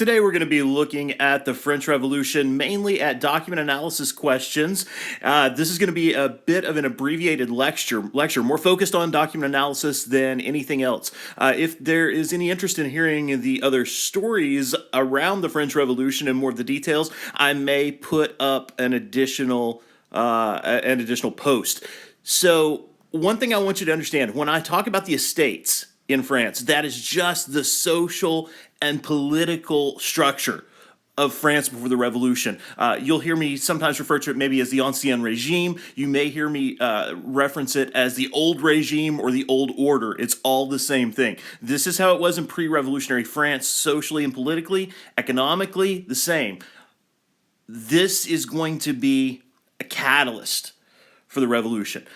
Today we're going to be looking at the French Revolution, mainly at document analysis questions. This is going to be a bit of an abbreviated lecture, more focused on document analysis than anything else. If there is any interest in hearing the other stories around the French Revolution and more of the details, I may put up an additional post. So one thing I want you to understand, when I talk about the estates in France, that is just the social and political structure of France before the Revolution. You'll hear me sometimes refer to it maybe as the Ancien Regime. You may hear me reference it as the Old Regime or the Old Order. It's all the same thing. This is how it was in pre-revolutionary France, socially and politically, economically, the same. This is going to be a catalyst for the revolution.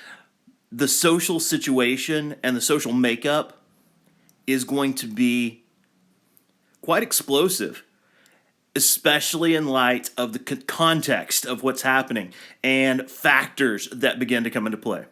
The social situation and the social makeup is going to be quite explosive, especially in light of the context of what's happening and factors that begin to come into play.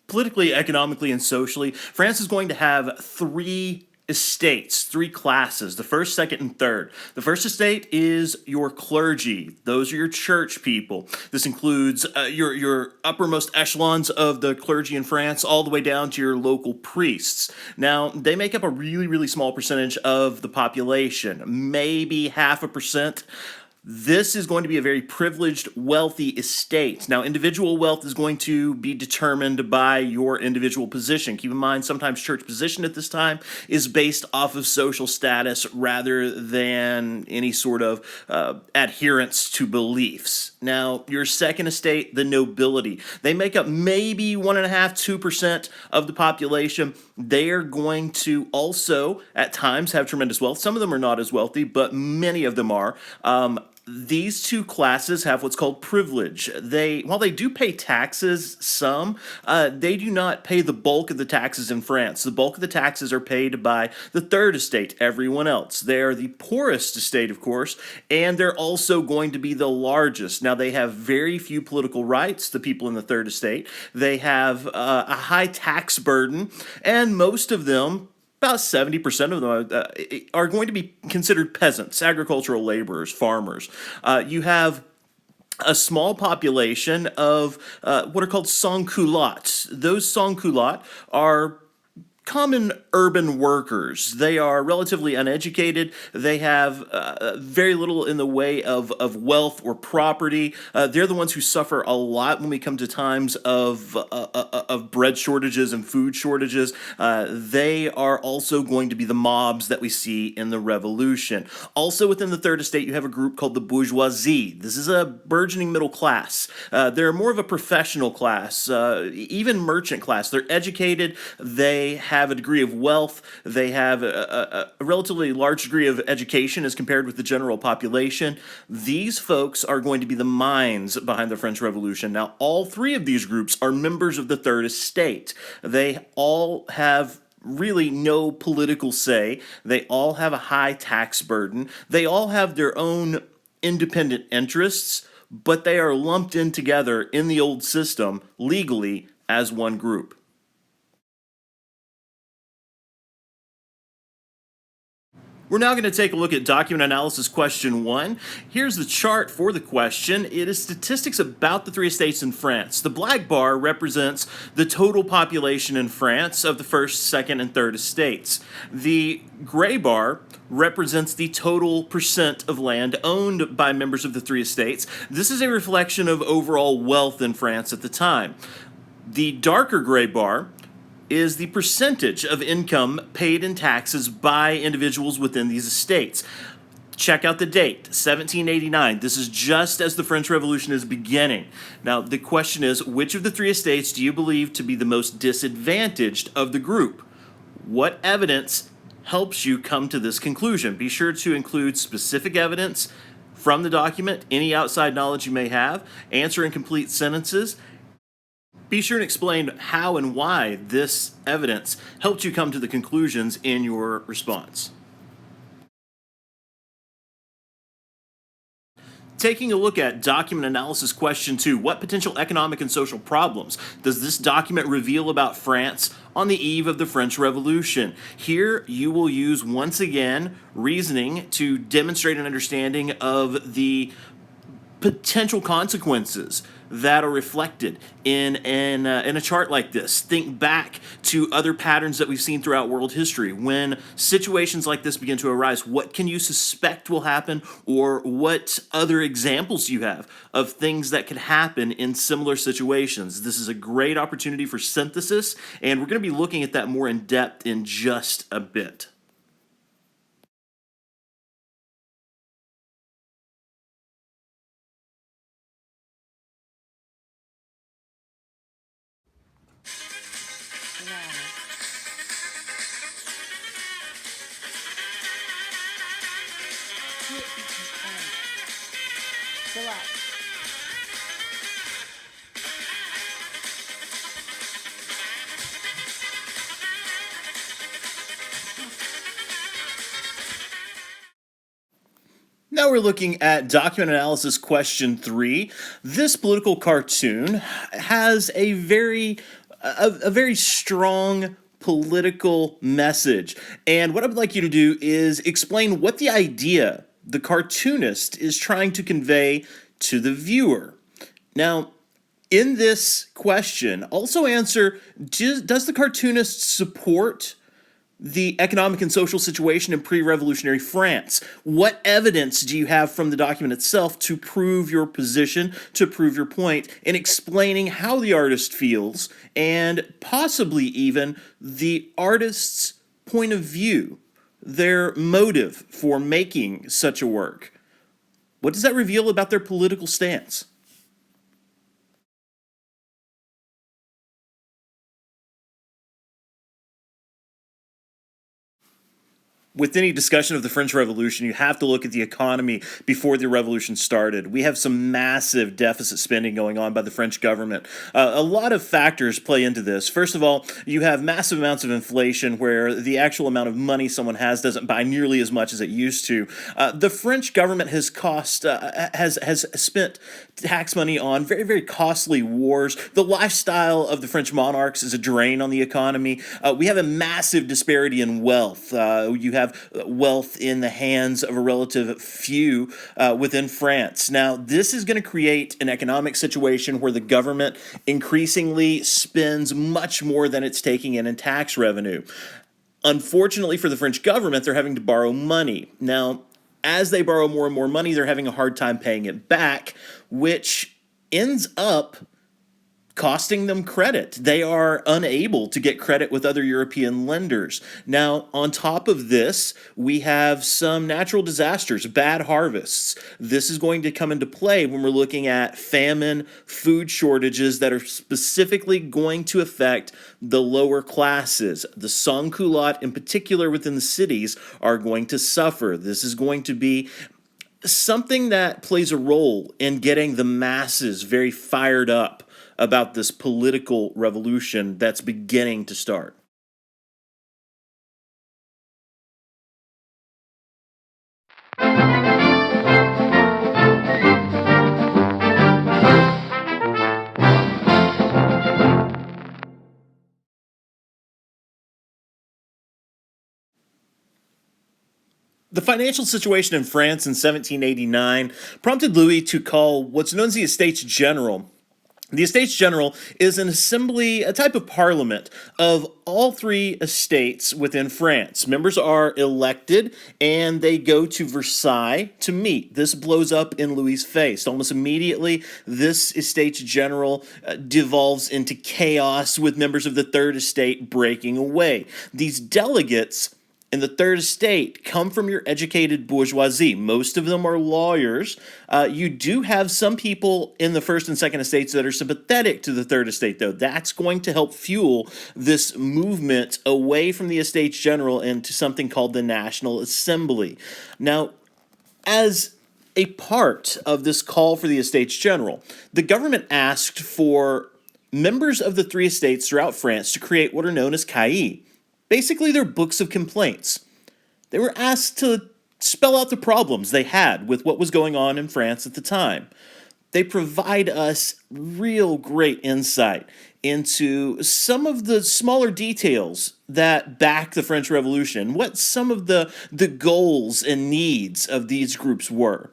Politically, economically, and socially, France is going to have three estates, three classes, the first, second, and third. The first estate is your clergy. Those are your church people. This includes your uppermost echelons of the clergy in France, all the way down to your local priests. Now, they make up a really, really small percentage of the population, maybe 0.5%. This is going to be a very privileged, wealthy estate. Now, individual wealth is going to be determined by your individual position. Keep in mind, sometimes church position at this time is based off of social status rather than any sort of adherence to beliefs. Now, your second estate, the nobility. They make up maybe 1.5–2% of the population. They are going to also, at times, have tremendous wealth. Some of them are not as wealthy, but many of them are. These two classes have what's called privilege. While they do pay taxes, they do not pay the bulk of the taxes in France. The bulk of the taxes are paid by the third estate, everyone else. They are the poorest estate, of course, and they're also going to be the largest. Now, they have very few political rights, the people in the third estate. They have a high tax burden, and most of them, about 70% of them are going to be considered peasants, agricultural laborers, farmers. You have a small population of what are called sans-culottes. Those sans-culottes are common urban workers. They are relatively uneducated. They have very little in the way of wealth or property. They're the ones who suffer a lot when we come to times of bread shortages and food shortages. They are also going to be the mobs that we see in the revolution. Also within the third estate, you have a group called the bourgeoisie. This is a burgeoning middle class. They're more of a professional class, even merchant class. They're educated. They have a degree of wealth. They have a relatively large degree of education as compared with the general population. These folks are going to be the minds behind the French Revolution. Now, all three of these groups are members of the Third Estate. They all have really no political say. They all have a high tax burden. They all have their own independent interests, but they are lumped in together in the old system legally as one group. We're now going to take a look at document analysis question 1. Here's the chart for the question. It is statistics about the three estates in France. The black bar represents the total population in France of the first, second, and third estates. The gray bar represents the total percent of land owned by members of the three estates. This is a reflection of overall wealth in France at the time. The darker gray bar is the percentage of income paid in taxes by individuals within these estates. Check out the date, 1789. This is just as the French Revolution is beginning. Now, the question is, which of the three estates do you believe to be the most disadvantaged of the group? What evidence helps you come to this conclusion? Be sure to include specific evidence from the document, any outside knowledge you may have, answer in complete sentences. Be sure to explain how and why this evidence helped you come to the conclusions in your response. Taking a look at document analysis question 2, what potential economic and social problems does this document reveal about France on the eve of the French Revolution? Here you will use once again reasoning to demonstrate an understanding of the potential consequences that are reflected in a chart like this. Think back to other patterns that we've seen throughout world history. When situations like this begin to arise, what can you suspect will happen, or what other examples you have of things that could happen in similar situations? This is a great opportunity for synthesis, and we're going to be looking at that more in depth in just a bit. Now we're looking at document analysis question 3. This political cartoon has a very strong political message. And what I would like you to do is explain what the idea the cartoonist is trying to convey to the viewer. Now, in this question, also answer, does the cartoonist support the economic and social situation in pre-revolutionary France? What evidence do you have from the document itself to prove your position, to prove your point, in explaining how the artist feels, and possibly even the artist's point of view, their motive for making such a work? What does that reveal about their political stance? With any discussion of the French Revolution, you have to look at the economy before the revolution started. We have some massive deficit spending going on by the French government. A lot of factors play into this. First of all, you have massive amounts of inflation where the actual amount of money someone has doesn't buy nearly as much as it used to. The French government has spent tax money on very, very costly wars. The lifestyle of the French monarchs is a drain on the economy. We have a massive disparity in wealth. You have wealth in the hands of a relative few within France. Now, this is going to create an economic situation where the government increasingly spends much more than it's taking in tax revenue. Unfortunately for the French government, they're having to borrow money. Now, as they borrow more and more money, they're having a hard time paying it back, which ends up costing them credit. They are unable to get credit with other European lenders. Now, on top of this, we have some natural disasters, bad harvests. This is going to come into play when we're looking at famine, food shortages that are specifically going to affect the lower classes. The sans-culottes, in particular within the cities, are going to suffer. This is going to be something that plays a role in getting the masses very fired up about this political revolution that's beginning to start. The financial situation in France in 1789 prompted Louis to call what's known as the Estates General. The Estates General is an assembly, a type of parliament of all three estates within France. Members are elected and they go to Versailles to meet. This blows up in Louis's face. Almost immediately, this Estates General devolves into chaos with members of the Third Estate breaking away. These delegates in the Third Estate come from your educated bourgeoisie. Most of them are lawyers. You do have some people in the First and Second Estates that are sympathetic to the Third Estate, though. That's going to help fuel this movement away from the Estates General into something called the National Assembly. Now, as a part of this call for the Estates General, the government asked for members of the three estates throughout France to create what are known as cahiers. Basically, they're books of complaints. They were asked to spell out the problems they had with what was going on in France at the time. They provide us real great insight into some of the smaller details that back the French Revolution, what some of the goals and needs of these groups were.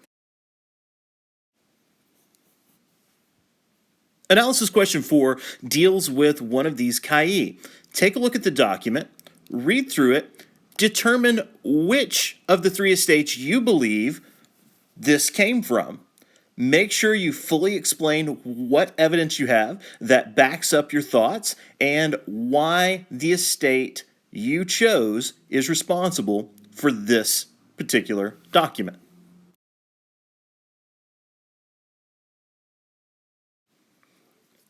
Analysis question 4 deals with one of these cahiers. Take a look at the document, read through it, determine which of the three estates you believe this came from. Make sure you fully explain what evidence you have that backs up your thoughts and why the estate you chose is responsible for this particular document.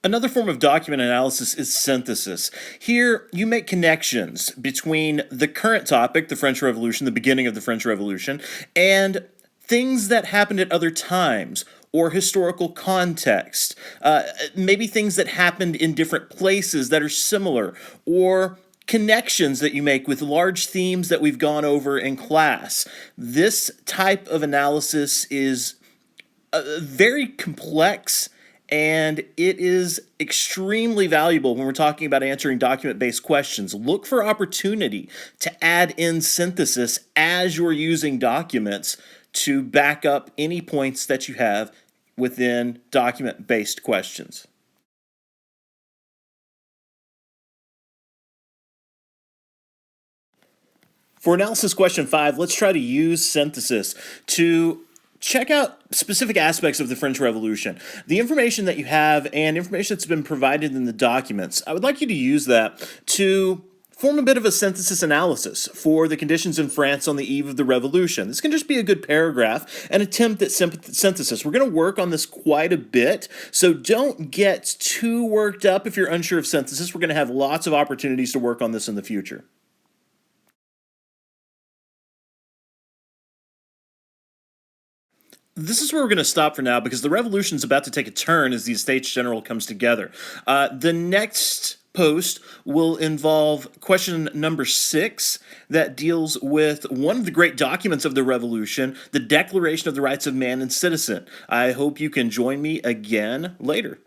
Another form of document analysis is synthesis. Here, you make connections between the current topic, the French Revolution, the beginning of the French Revolution, and things that happened at other times or historical context. Maybe things that happened in different places that are similar, or connections that you make with large themes that we've gone over in class. This type of analysis is very complex, and it is extremely valuable when we're talking about answering document-based questions. Look for opportunity to add in synthesis as you're using documents to back up any points that you have within document-based questions. For analysis question 5, let's try to use synthesis to check out specific aspects of the French Revolution. The information that you have and information that's been provided in the documents, I would like you to use that to form a bit of a synthesis analysis for the conditions in France on the eve of the revolution. This can just be a good paragraph, an attempt at synthesis. We're going to work on this quite a bit, so don't get too worked up if you're unsure of synthesis. We're going to have lots of opportunities to work on this in the future. This is where we're going to stop for now because the revolution is about to take a turn as the Estates General comes together. The next post will involve question number 6 that deals with one of the great documents of the revolution, the Declaration of the Rights of Man and Citizen. I hope you can join me again later.